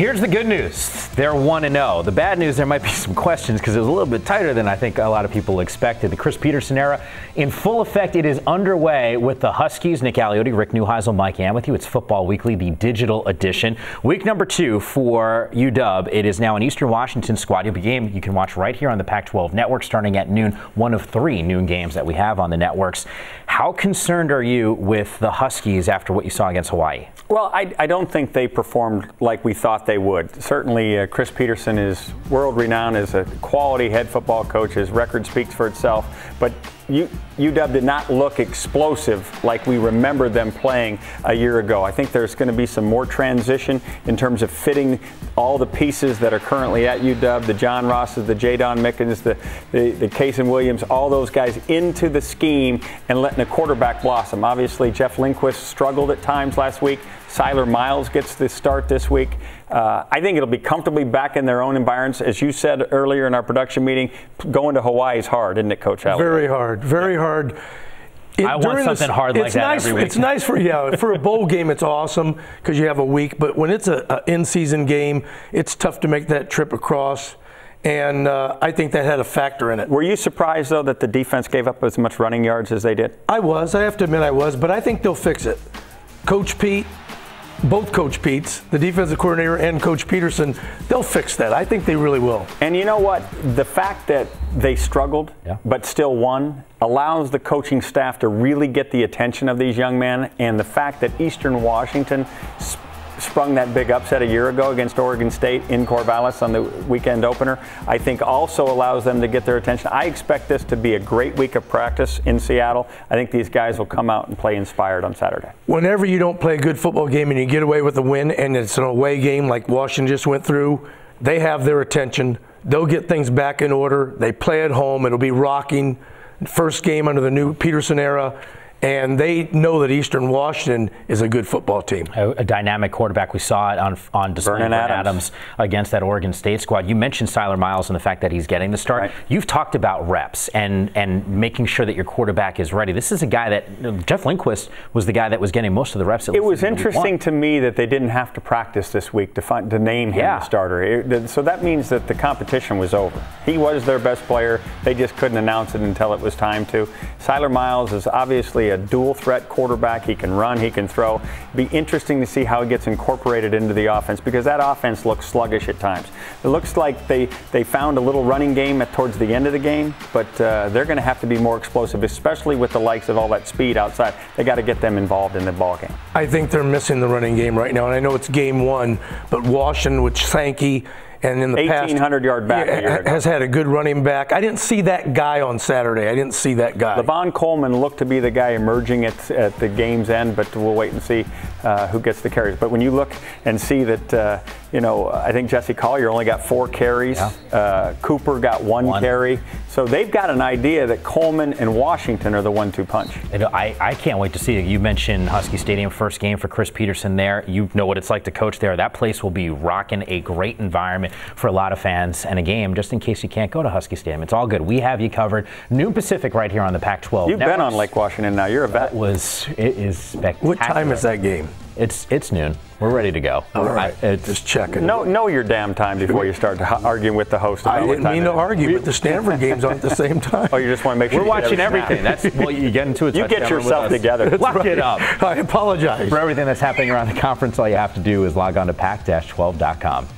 Here's the good news. They're 1-0. The bad news, there might be some questions because it was a little bit tighter than I think a lot of people expected. The Chris Petersen era in full effect. It is underway with the Huskies. Nick Aliotti, Rick Neuheisel, Mike Yam with you. It's Football Weekly, the digital edition. Week number 2 for UW. It is now an Eastern Washington squad. You'll be game you can watch right here on the Pac-12 network starting at noon. One of 3 noon games that we have on the networks. How concerned are you with the Huskies after what you saw against Hawaii? Well, I don't think they performed like we thought they would. Certainly, Chris Petersen is world-renowned as a quality head football coach. His record speaks for itself. But UW did not look explosive like we remember them playing a year ago. I think there's going to be some more transition in terms of fitting all the pieces that are currently at UW, the John Rosses, the Jadon Mickens, the Kason Williams, all those guys into the scheme and letting the quarterback blossom. Obviously, Jeff Lindquist struggled at times last week. Siler Miles gets the start this week. I think it'll be comfortably back in their own environments. As you said earlier in our production meeting, going to Hawaii is hard, isn't it, Coach Allen? Very hard, very hard. I want something hard like that every week. It's nice for a bowl game. It's awesome because you have a week. But when it's an in-season game, it's tough to make that trip across. And I think that had a factor in it. Were you surprised, though, that the defense gave up as much running yards as they did? I was. I have to admit I was. But I think they'll fix it. Coach Pete, both Coach Pete's, the defensive coordinator and Coach Petersen, they'll fix that. I think they really will. And you know what? The fact that they struggled but still won allows the coaching staff to really get the attention of these young men. And the fact that Eastern Washington sprung that big upset a year ago against Oregon State in Corvallis on the weekend opener, I think also allows them to get their attention. I expect this to be a great week of practice in Seattle. I think these guys will come out and play inspired on Saturday. Whenever you don't play a good football game and you get away with a win and it's an away game like Washington just went through, they have their attention. They'll get things back in order. They play at home. It'll be rocking. First game under the new Petersen era. And they know that Eastern Washington is a good football team. A dynamic quarterback. We saw it on display. Vernon Adams against that Oregon State squad. You mentioned Siler Miles and the fact that he's getting the start. Right. You've talked about reps and making sure that your quarterback is ready. This is a guy that Jeff Lindquist was the guy that was getting most of the reps. It was interesting to me that they didn't have to practice this week to name him the starter. So that means that the competition was over. He was their best player. They just couldn't announce it until it was time to. Siler Miles is obviously a dual threat quarterback. He can run, he can throw. It'd be interesting to see how he gets incorporated into the offense because that offense looks sluggish at times. It looks like they found a little running game towards the end of the game, but they're going to have to be more explosive, especially with the likes of all that speed outside. They got to get them involved in the ball game. I think they're missing the running game right now, and I know it's game 1, but Washington with Sankey and in the past 1,800-yard back has had a good running back. I didn't see that guy on Saturday. I didn't see that guy. Levon Coleman looked to be the guy emerging at the game's end, but we'll wait and see who gets the carries. But when you look and see that, I think Jesse Collier only got 4 carries. Yeah. Cooper got 1 carry. So they've got an idea that Coleman and Washington are the 1-2 punch. I can't wait to see it. You mentioned Husky Stadium, first game for Chris Petersen there. You know what it's like to coach there. That place will be rocking, a great environment for a lot of fans, and a game just in case you can't go to Husky Stadium. It's all good. We have you covered. Noon Pacific right here on the Pac-12. You've been on Lake Washington now. You're a vet. It is spectacular. What time is that game? It's noon. We're ready to go. All right. Just checking. Know your damn time before you start arguing with the host. I didn't mean to argue, but the Stanford games aren't at the same time. Oh, you just want to make sure we're watching everything. That's you get into it. You get yourself together. Lock it up. I apologize. For everything that's happening around the conference, all you have to do is log on to pac-12.com.